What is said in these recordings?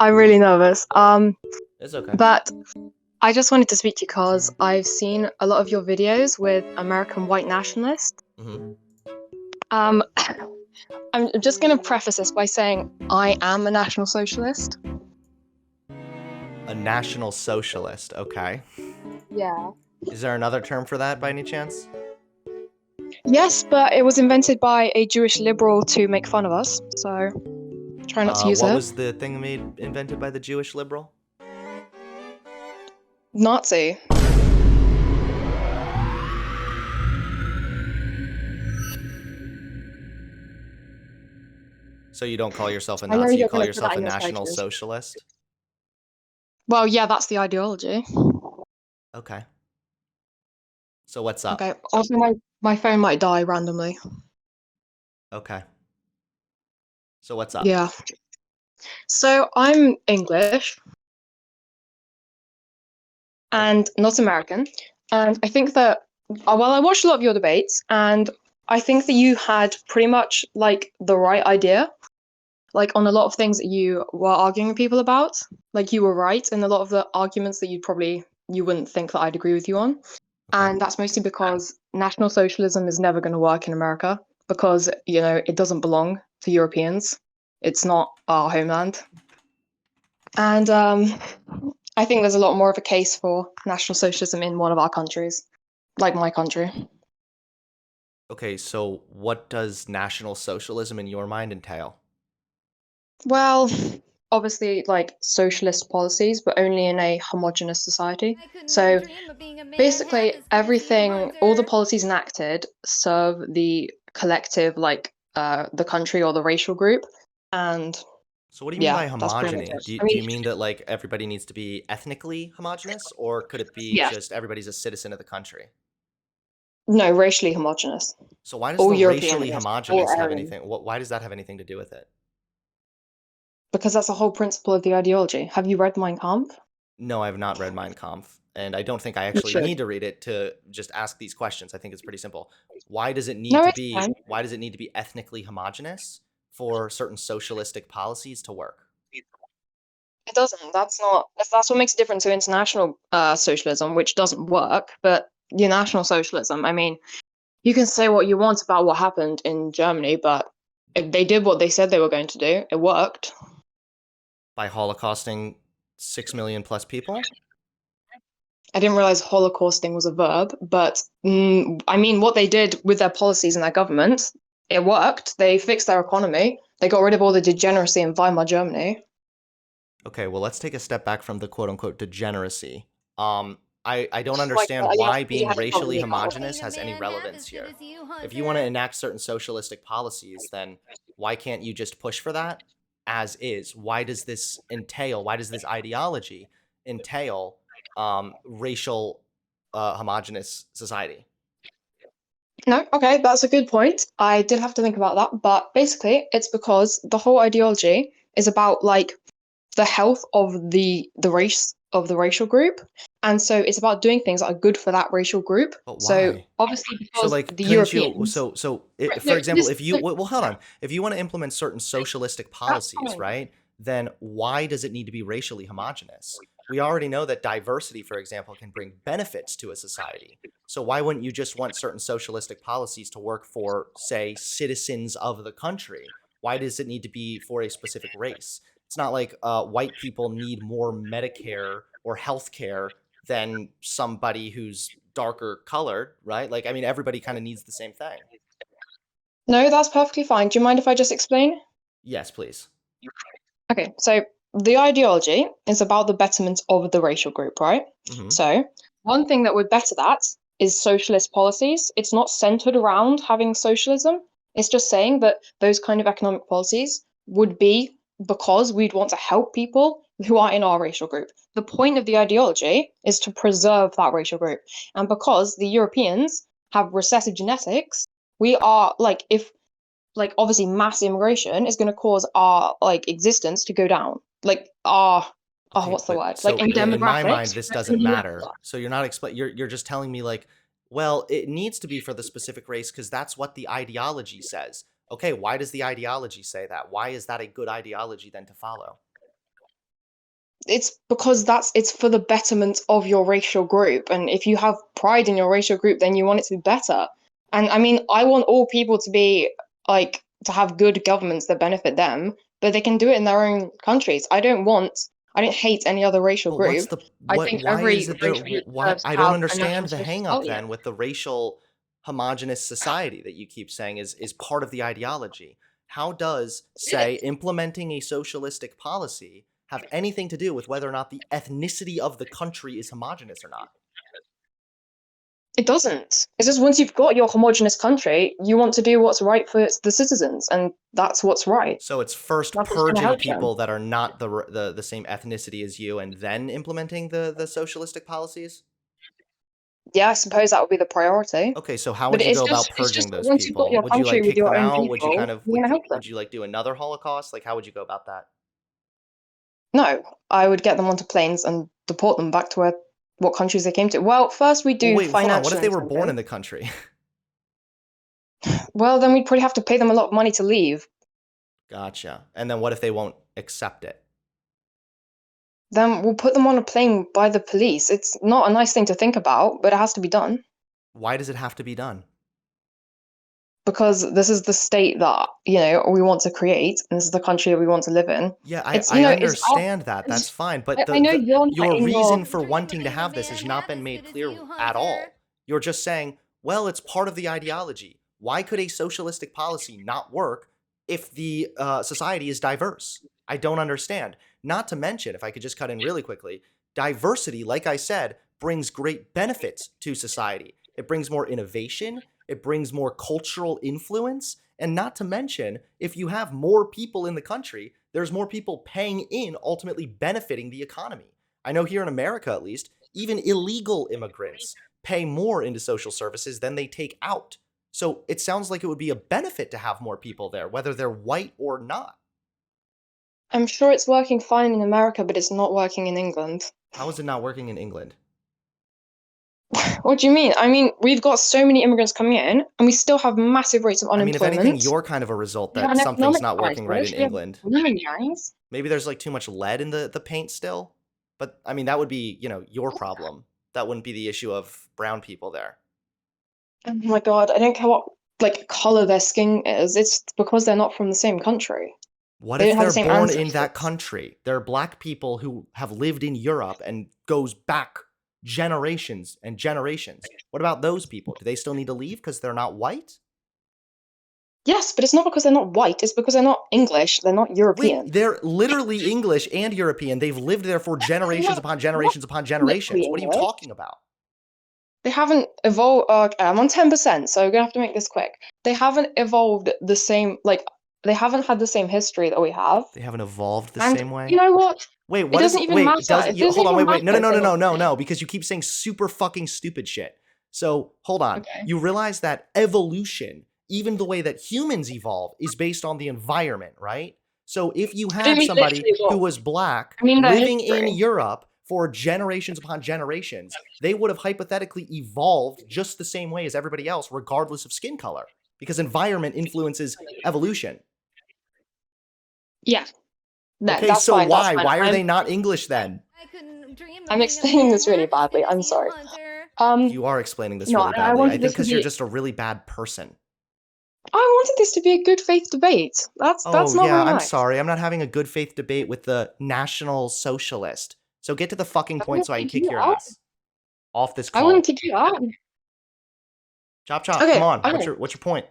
I'm really nervous. It's okay. But I just wanted to speak to you because I've seen a lot of your videos with American white nationalists. hmm Um, I'm just going to preface this by saying I am a National Socialist. A national socialist. Okay. Yeah. Is there another term for that by any chance? Yes, but it was invented by a Jewish liberal to make fun of us, so try not to use What it. was the thing invented by the Jewish liberal? Nazi. So you don't call yourself a I know Nazi, you you're call going to put that yourself a in your national titles. socialist? Well, yeah, that's the ideology. Okay. So what's up? Okay. Also, my phone might die randomly. Okay. So what's up? Yeah. So I'm English and not American. And I think that, well, I watched a lot of your debates, and I think that you had pretty much like the right idea, like on a lot of things that you were arguing with people about. Like you were right in a lot of the arguments that you wouldn't think that I'd agree with you on. Okay. And that's mostly because National Socialism is never going to work in America because, it doesn't belong to Europeans. It's not our homeland. And I think there's a lot more of a case for National Socialism in one of our countries, like my country. Okay, so what does national socialism in your mind entail? Well, obviously, like socialist policies, but only in a homogenous society. I couldn't really So dream of being a man half basically, as good as you, everything, all the Hunter. policies enacted serve the collective, like the country or the racial group. And So what do you mean yeah, by that's pretty much homogeny? it. Do you, I do mean, you mean that like everybody needs to be ethnically homogenous, or could it be yeah, just everybody's a citizen of the country? no, racially homogenous. So why does All the European, racially all homogenous have Aryan, anything? Why does that have anything to do with it? because that's the whole principle of the ideology. Have you read Mein Kampf? No, I have not read Mein Kampf, and I don't think I You actually should. need to read it to just ask these questions. I think it's pretty simple. Why does it need No, to it's be fine. why does it need to be ethnically homogenous for certain socialistic policies to work? It doesn't. That's what makes it different to international socialism, which doesn't work. But your national socialism, I mean, you can say what you want about what happened in Germany, but if they did what they said they were going to do, it worked. By holocausting 6 million plus people? I didn't realize holocausting was a verb, but I mean, what they did with their policies and their government, it worked. They fixed their economy. They got rid of all the degeneracy in Weimar Germany. Okay, well, let's take a step back from the quote unquote degeneracy. I don't Like, understand you why you being had to cover racially me up. homogenous Being a has any man half relevance as good here. as you, If you want to Hunter. enact certain socialistic policies, then why can't you just push for that as is? Why does this ideology entail racial homogenous society? No, okay, that's a good point. I did have to think about that, but basically, it's because the whole ideology is about like the health of the race of the racial group, and so it's about doing things that are good for that racial group. But So why? obviously, So because like the couldn't you Europeans, for no, example, this, if you no, well hold on. If you want to implement certain socialistic that's policies, fine. right? Then why does it need to be racially homogenous? We already know that diversity, for example, can bring benefits to a society. So why wouldn't you just want certain socialistic policies to work for, say, citizens of the country? Why does it need to be for a specific race? It's not like white people need more Medicare or health care than somebody who's darker colored, right? Like, I mean, everybody kind of needs the same thing. No, that's perfectly fine. Do you mind if I just explain? Yes, please. Okay, so the ideology is about the betterment of the racial group, right? hmm So, one thing that would better that is socialist policies. It's not centered around having socialism. It's just saying that those kind of economic policies would be because we'd want to help people who are in our racial group. The point of the ideology is to preserve that racial group. And because the Europeans have recessive genetics, we are like, if like obviously mass immigration is going to cause our like existence to go down, like our Okay, what's the but word, like so in in my mind, demographics this we're going doesn't to be matter. less. So you're not you're just telling me like, well, it needs to be for the specific race because that's what the ideology says. Okay, why does the ideology say that? Why is that a good ideology then to follow? it's because it's for the betterment of your racial group. And if you have pride in your racial group, then you want it to be better. And I mean, I want all people to be like to have good governments that benefit them, but they can do it in their own countries. I don't hate any other racial But what's group. the I what? think Why is every it there? racial group Why deserves to I don't have a understand national the social hang up development. then with the racial homogenous society that you keep saying is part of the ideology. How does, say, implementing a socialistic policy have anything to do with whether or not the ethnicity of the country is homogenous or not? It doesn't. It's just once you've got your homogenous country, you want to do what's right for the citizens, and that's what's right. So it's first That's what's going to purging help them. people that are not the same ethnicity as you, and then implementing the socialistic policies. Yeah, I suppose that would be the priority. Okay, so how But would you go about it's purging just that those once you've got people? your Would you country like with kick them your own out? Would you people, kind of you want to help them. would you like do another Holocaust? Like how would you go about that? No, I would get them onto planes and deport them back to what countries they came to. Well, first we Well, do wait, hold on. What financial if they were born in incentives. the country? Well, then we'd probably have to pay them a lot of money to leave. Gotcha. And then what if they won't accept it? Then we'll put them on a plane by the police. It's not a nice thing to think about, but it has to be done Why does it have to be done? because this is the state that, we want to create, and this is the country that we want to live in. Yeah, It's, I it's our, understand that. That's fine. But I know you're not your in your. reason for wanting to have this has not been made clear at all. You're just saying, well, it's part of the ideology. Why could a socialistic policy not work if the society is diverse? I don't understand. Not to mention, if I could just cut in really quickly, diversity, like I said, brings great benefits to society. It brings more innovation, it brings more cultural influence, and not to mention, if you have more people in the country, there's more people paying in, ultimately benefiting the economy. I know here in America, at least, even illegal immigrants pay more into social services than they take out. So it sounds like it would be a benefit to have more people there, whether they're white or not. I'm sure it's working fine in America, but it's not working in England. How is it not working in England? What do you mean? I mean, we've got so many immigrants coming in, and we still have massive rates of I mean, if anything, unemployment. you're kind of a result We have that an something's economic not working right in crisis. We have England. booming gangs. Maybe there's like too much lead in the paint still. But I mean, that would be, your problem. That wouldn't be the issue of brown people there. Oh my God, I don't care what color their skin is. It's because they're not from the same country. What They if don't have the they're same born in that ancestors. country? There are black people who have lived in Europe and goes back generations and generations. What about those people? Do they still need to leave because they're not white? Yes, but it's not because they're not white. It's because they're not English. They're not Wait, European. they're literally English and European. They've lived there for generations upon They're not generations upon ethnically generations. What are you English. talking about? They haven't evolved. I'm on 10%, so we're gonna have to make this quick. They haven't evolved the same, they haven't had the same history that we have. They haven't evolved the And same you way? know what? Wait, It what is doesn't it? even Wait, matter. does It you doesn't hold on, even wait. No, matter no, if no, they're no, not. no, no, no, because you keep saying super fucking stupid shit. So hold on. Okay. You realize that evolution, even the way that humans evolve, is based on the environment, right? So if you I don't had mean somebody literally who what. was black I mean their living in history. Europe for generations upon generations, they would have hypothetically evolved just the same way as everybody else, regardless of skin color, because environment influences evolution. Yeah, Okay, that's so fine. That's why? fine. Why are they not English then? I'm explaining this really badly. I'm sorry. You are explaining this No, really I badly. I wanted think this to because you're be. just a really bad person. I wanted this to be a good faith debate. That's Oh, not yeah, very I'm nice. sorry. I'm not having a good faith debate with the National Socialist. So get to the fucking I point wouldn't so I can kick kick you your out. ass off this I wouldn't call. kick you out. Chop chop. Come Okay, on. okay. What's your point?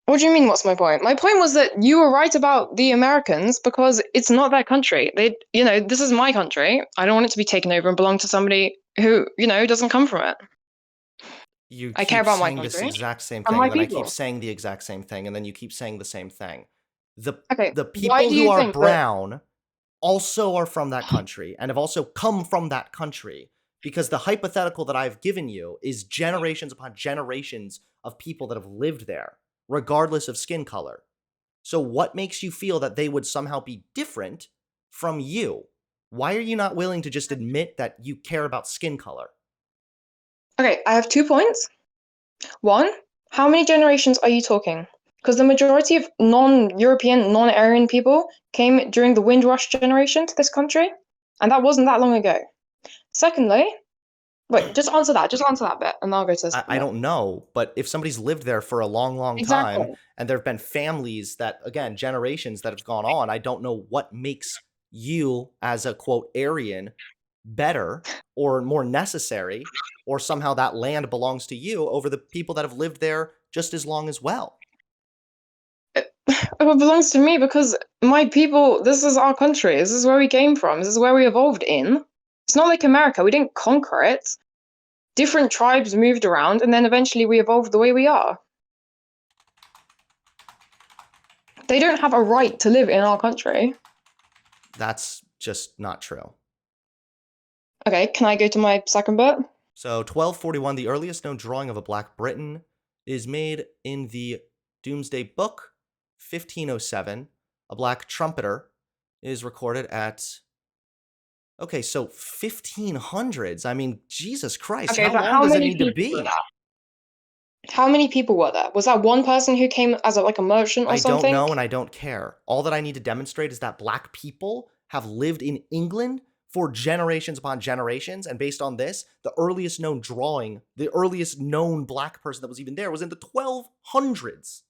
What do you mean, what's my point? My point was that you were right about the Americans because it's not their country. This is my country. I don't want it to be taken over and belong to somebody who, doesn't come from it. You I care keep about my saying this country exact same and thing, my and then I keep people. saying the exact same thing, and then you keep saying the same thing. The Okay, the why people do who you are think that? brown also are from that country and have also come from that country, because the hypothetical that I've given you is generations upon generations of people that have lived there, regardless of skin color. So what makes you feel that they would somehow be different from you? Why are you not willing to just admit that you care about skin color? Okay, I have 2 points. One, how many generations are you talking? because the majority of non-European, non-Aryan people came during the Windrush generation to this country, and that wasn't that long ago. Secondly, wait, just answer that bit, and I'll go to the second I bit. don't know, but if somebody's lived there for a long, long time, Exactly. and there have been families that, again, generations that have gone on, I don't know what makes you as a quote Aryan better or more necessary, or somehow that land belongs to you over the people that have lived there just as long as well. It belongs to me because my people, this is our country. This is where we came from. This is where we evolved in. It's not like America. We didn't conquer it. Different tribes moved around, and then eventually we evolved the way we are. They don't have a right to live in our country. That's just not true. Okay, can I go to my second bit? So 1241, the earliest known drawing of a Black Briton is made in the Domesday Book, 1507. A black trumpeter is recorded at... Okay, so 1500s. I mean, Jesus Christ, Okay, how but long does it need to be? How many people were there? Was that one person who came as like a merchant or I something? don't know, and I don't care. All that I need to demonstrate is that black people have lived in England for generations upon generations, and based on this, the earliest known drawing, the earliest known black person that was even there was in the 1200s.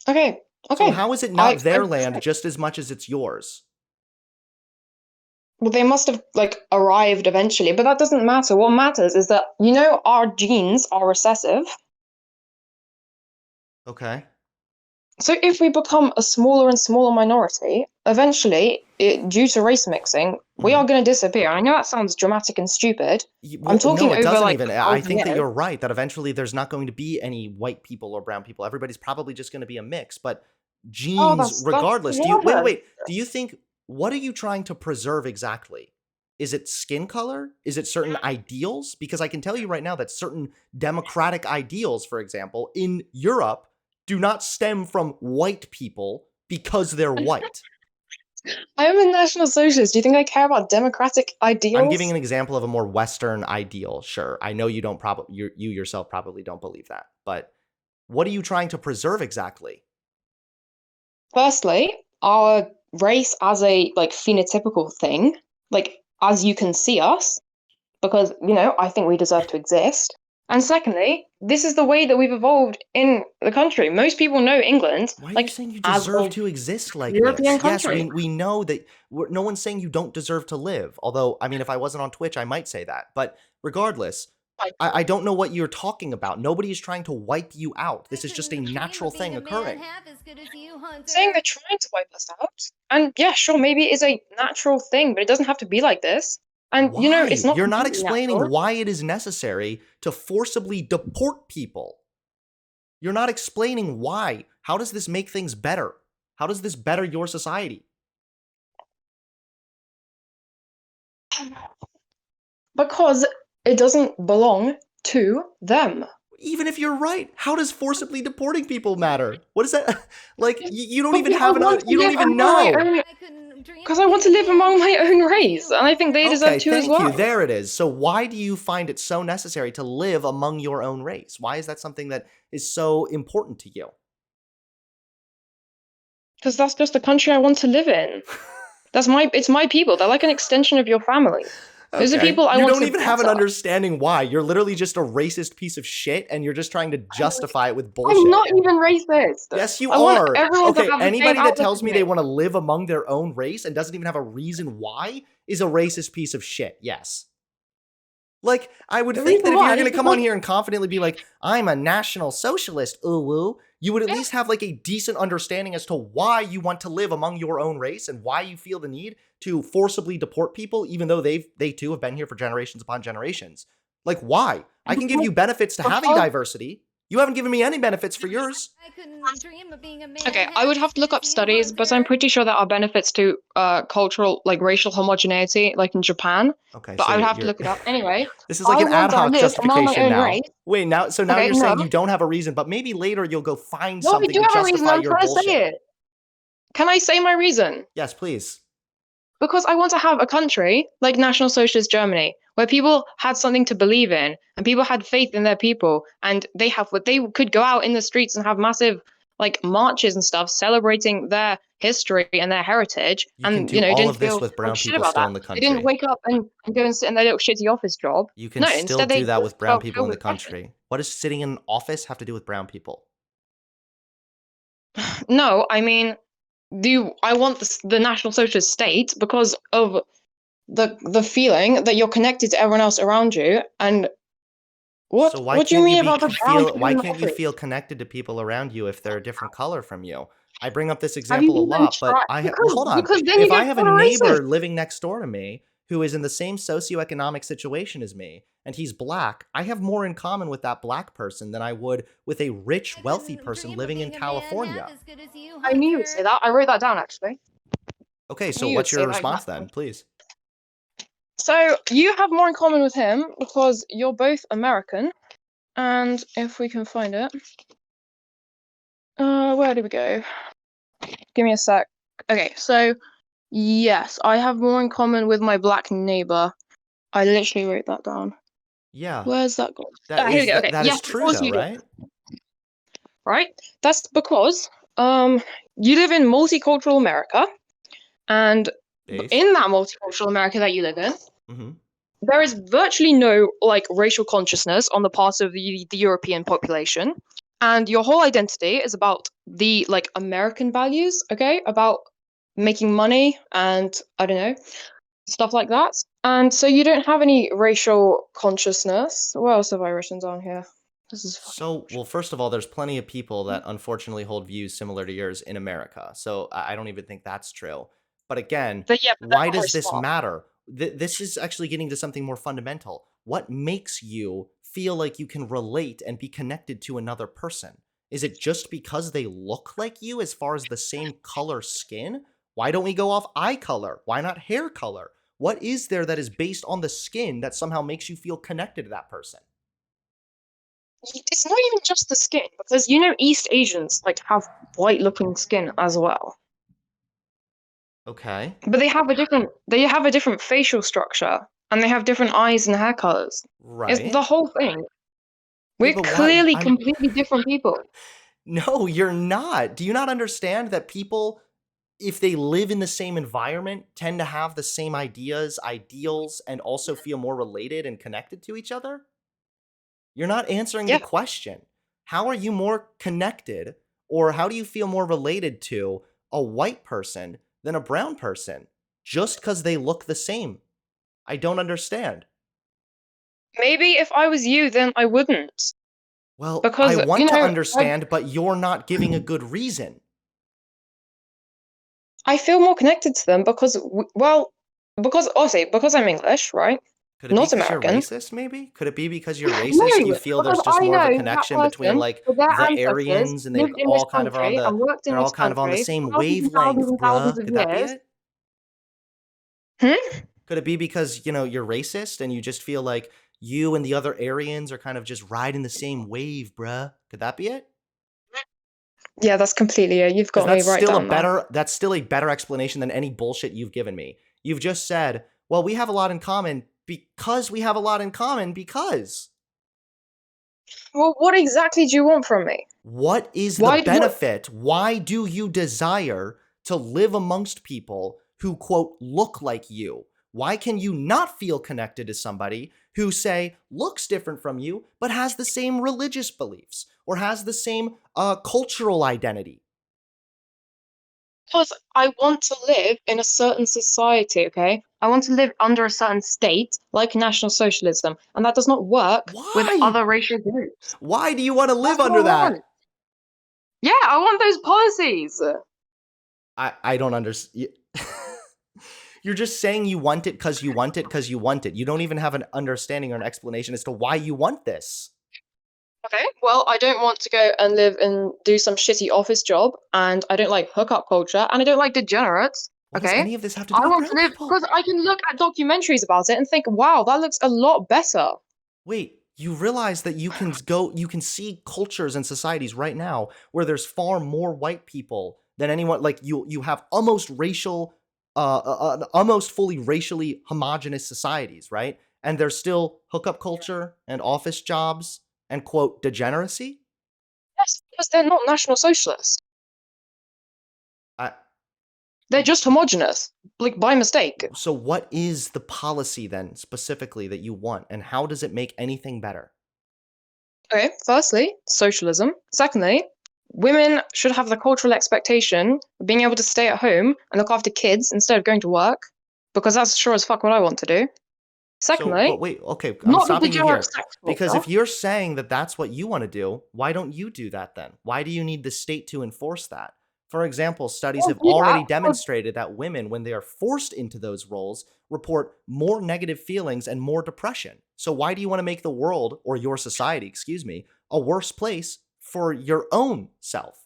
Okay. So how is it not their land just as much as it's yours? Well, they must have like arrived eventually, but that doesn't matter. What matters is that, you know, our genes are recessive. Okay. So if we become a smaller and smaller minority, eventually, due to race mixing, we are going to disappear. I know that sounds dramatic and stupid. Well, I'm talking no, it over doesn't like even. I think that you're right, that eventually there's not going to be any white people or brown people. Everybody's probably just going to be a mix, but genes, regardless. Wait. Do you think, what are you trying to preserve exactly? Is it skin color? Is it certain ideals? Because I can tell you right now that certain democratic ideals, for example, in Europe, do not stem from white people because they're white. I am a National Socialist. Do you think I care about democratic ideals? I'm giving an example of a more Western ideal. Sure, I know you don't you yourself probably don't believe that, but what are you trying to preserve exactly? Firstly, our race as a like phenotypical thing, like as you can see us, because you know I think we deserve to exist. And secondly, this is the way that we've evolved in the country. Most people know England. Why are you like saying you as deserve a to exist like European this? Yes, country. we know that no one's saying you don't deserve to live. Although, I mean, if I wasn't on Twitch, I might say that. But regardless, I don't know what you're talking about. Nobody is trying to wipe you out. This is just a natural thing occurring. Saying they're trying to wipe us out. And yeah, sure, maybe it is a natural thing, but it doesn't have to be like this. And Why? you know, it's not You're not completely explaining natural. why it is necessary to forcibly deport people. You're not explaining why. How does this make things better? How does this better your society? Because it doesn't belong to them. Even if you're right, how does forcibly deporting people matter? What is that? Like, you don't But even I have want you to don't live even among my know. own- Because I want to live among my own race, and I think they deserve Okay, to as thank you. well. There it is. So why do you find it so necessary to live among your own race? Why is that something that is so important to you? Because that's just the country I want to live in. It's my people. They're like an extension of your family. Those are people I You want don't to even have an better. understanding why. You're literally just a racist piece of shit, and you're just trying to justify it with bullshit. I'm not even racist. Yes, you I want are. everyone to Okay, have the same anybody that outlook tells as me they want to live among their own race and doesn't even have a reason why is a racist piece of shit. Yes. Like, I would think that if you're going to come on here and confidently be like, I'm a National Socialist, ooh woo, you would at least have like a decent understanding as to why you want to live among your own race and why you feel the need to forcibly deport people, even though they too have been here for generations upon generations. Like, why? I can give you benefits to having diversity. You haven't given me any benefits for yours. Okay, I would have to look up studies, but I'm pretty sure there are benefits to cultural, like racial homogeneity, like in Japan. Okay, but so I would have to look it up anyway. This is like an ad hoc justification now. Wait, now Okay, you're saying you don't have a reason, but maybe later you'll go find No, we something do to have a reason. justify I'm your trying to bullshit. say it. Can I say my reason? Yes, please. Because I want to have a country like National Socialist Germany, where people had something to believe in and people had faith in their people, and they could go out in the streets and have massive like marches and stuff celebrating their history and their heritage, You can and do all didn't of this feel with like brown shit people about still that. in the They didn't country. wake up and go and sit in their little shitty office job. You can No, still instead they do that just with brown felt people filled in the with passion. country. What does sitting in an office have to do with brown people? No, I mean, I want the National Socialist state because of the feeling that you're connected to everyone else around you. And So why what do you can't you mean be about the brown feel people why in the can't you feel office? connected to people around you if they're a different color from you? I bring up this Have you example a even lot, but tried? well, hold on. Because then you If I get have a called a racist. neighbor living next door to me who is in the same socioeconomic situation as me and he's black, I have more in common with that black person than I would with a rich, I wealthy couldn't person dream of living in being a man half California. as good as you, I knew you would say Hunter. that. I wrote that down actually. Okay, I so knew you would what's say your that response exactly. then, please? So you have more in common with him because you're both American. And if we can find it, where do we go? Give me a sec. Okay, so yes, I have more in common with my black neighbor. I literally wrote that down. Yeah, Where's that gone? that Here we is go. that, Okay, that is yes, of true course though, you do. right? Right? That's because you live in multicultural America, and Based. in that multicultural America that you live in, Mm-hmm. there is virtually no like racial consciousness on the part of the European population, and your whole identity is about the like American values, okay, about making money and I don't know stuff like that. And so you don't have any racial consciousness. What else have I written down here? This is fucking So, bullshit. well, first of all, there's plenty of people that unfortunately hold views similar to yours in America. So I don't even think that's true. But again, But yeah, but they're why not very does this smart. matter? This is actually getting to something more fundamental. What makes you feel like you can relate and be connected to another person? Is it just because they look like you as far as the same color skin? Why don't we go off eye color? Why not hair color? What is there that is based on the skin that somehow makes you feel connected to that person? It's not even just the skin, because you know East Asians like have white looking skin as well. Okay. But they have a different facial structure and they have different eyes and hair colors. It's the Right. whole thing. Yeah, We're but why? clearly completely different people. No, you're not. Do you not understand that people, if they live in the same environment, tend to have the same ideas, ideals, and also feel more related and connected to each other? You're not answering the Yeah. question. How are you more connected, or how do you feel more related to a white person than a brown person just because they look the same? I don't understand. Maybe if I was you, then I wouldn't. Well, I Because, want to understand, but you're not giving a good reason. I feel more connected to them because, well, because also, because I'm English, right? Could it be Not because you're American. racist, maybe? Could it be because you're racist? You No, feel because there's just I more of a know that connection between person, like with their the ancestors, Aryans and they lived in this all kind of are on country the and worked in they're all this kind of on the country same for thousands and thousands wavelength, and thousands bruh. of Could that be years. it? Hmm? Could it be because, you're racist and you just feel like you and the other Aryans are kind of just riding the same wave, bruh? Could that be it? Yeah, that's completely it. You've Because got me right down there. that's still a better explanation than any bullshit you've given me. You've just said, well, we have a lot in common because we have a lot in common because. Well, what exactly do you want from me? What is the Why? What? benefit? Why do you desire to live amongst people who, quote, look like you? Why can you not feel connected to somebody who, say, looks different from you, but has the same religious beliefs or has the same cultural identity? Because I want to live in a certain society, okay? I want to live under a certain state, like National Socialism, and that does not work with Why? other racial groups. Why do you want to That's live what I under that? want. Yeah, I want those policies. I don't understand. You're just saying you want it because you want it because you want it. You don't even have an understanding or an explanation as to why you want this. Okay, well, I don't want to go and live and do some shitty office job, and I don't like hookup culture, and I don't like degenerates. What does Okay, any of this have to do I with want to brown live people? because I can look at documentaries about it and think, wow, that looks a lot better. Wait, you realize that you can see cultures and societies right now where there's far more white people than anyone. Like you have almost racial, almost fully racially homogenous societies, right? And there's still hookup culture and office jobs and, quote, degeneracy? Yes, because they're not National Socialists. I, They're just homogenous, like by mistake. so what is the policy then specifically that you want, and how does it make anything better? Okay, firstly, socialism. Secondly, women should have the cultural expectation of being able to stay at home and look after kids instead of going to work, because that's sure as fuck what I want to do. So, Secondly, but wait, okay, I'm not the stopping you degenerate here. sex Because culture. if you're saying that that's what you want to do, why don't you do that then? Why do you need the state to enforce that? For example, studies Don't have do that already because demonstrated that women, when they are forced into those roles, report more negative feelings and more depression. So, why do you want to make the world, or your society, excuse me, a worse place for your own self?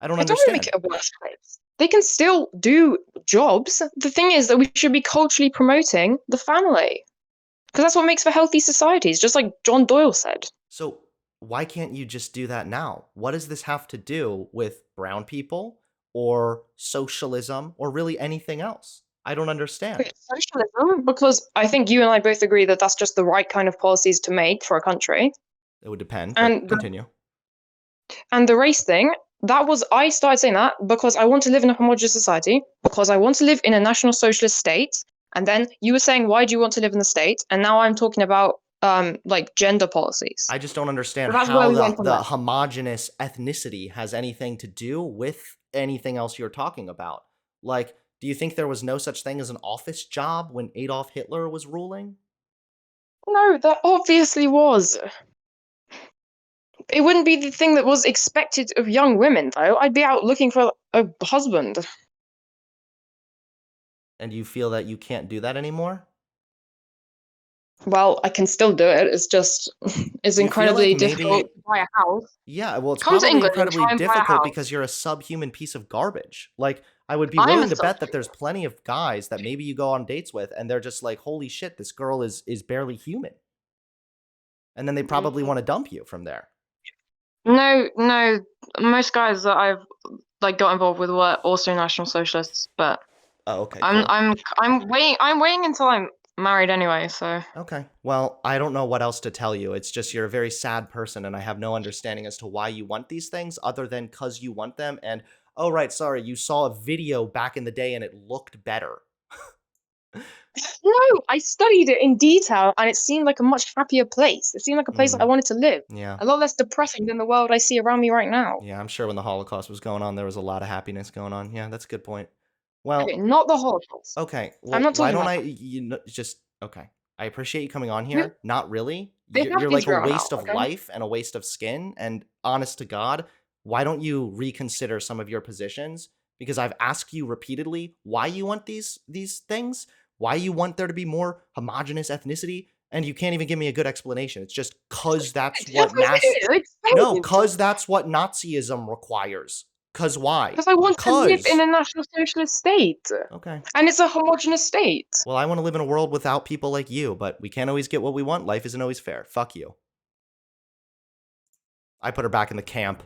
I don't I don't want to make understand. it a worse place. They can still do jobs. The thing is that we should be culturally promoting the family. Because that's what makes for healthy societies, just like John Doyle said. So why can't you just do that now? What does this have to do with brown people or socialism or really anything else? I don't understand. Okay, socialism, because I think you and I both agree that that's just the right kind of policies to make for a country. It would depend, but And continue. the race thing, that was I started saying that because I want to live in a homogenous society, because I want to live in a national socialist state. And then you were saying, why do you want to live in the state? And now I'm talking about like gender policies. I just don't understand So that's where how we the, went from the there. homogenous ethnicity has anything to do with anything else you're talking about. Like, do you think there was no such thing as an office job when Adolf Hitler was ruling? No, there obviously was. It wouldn't be the thing that was expected of young women, though. I'd be out looking for a husband. And you feel that you can't do that anymore? Well, I can still do it. It's just, it's Do you feel like incredibly difficult maybe to buy a house. yeah, well, it's Come to probably England and incredibly try and buy a difficult house. because you're a subhuman piece of garbage. Like, I would be I'm a willing to bet that subject. there's plenty of guys that maybe you go on dates with and they're just like, "Holy shit, this girl is barely human." And then they probably want to dump you from there. No, no. Most guys that I've like got involved with were also National Socialists, but Oh, okay, I'm cool. I'm I'm waiting until I'm married anyway. So Okay. Well, I don't know what else to tell you. It's just you're a very sad person and I have no understanding as to why you want these things other than cuz you want them and oh right, sorry, you saw a video back in the day and it looked better. no, I studied it in detail, and it seemed like a much happier place. It seemed like a place that I Mm, wanted to live. yeah. A lot less depressing than the world I see around me right now. Yeah, I'm sure when the Holocaust was going on, there was a lot of happiness going on. Yeah, that's a good point. Okay, Well, not the Holocaust. okay. I'm Well, not why talking don't about I, that. just, okay. I appreciate you coming on They here. Not really. they You're have like a Israel now, waste of okay? life and a waste of skin. And honest to God, why don't you reconsider some of your positions? Because I've asked you repeatedly why you want these things, why you want there to be more homogenous ethnicity, and you can't even give me a good explanation. It's just cause that's Yes, what it is. no, Explain. cause that's what Nazism requires. Cause why? Because I want to live in Cause. a national socialist state. Okay. And it's a homogenous state. Well, I want to live in a world without people like you, but we can't always get what we want. Life isn't always fair. Fuck you. I put her back in the camp.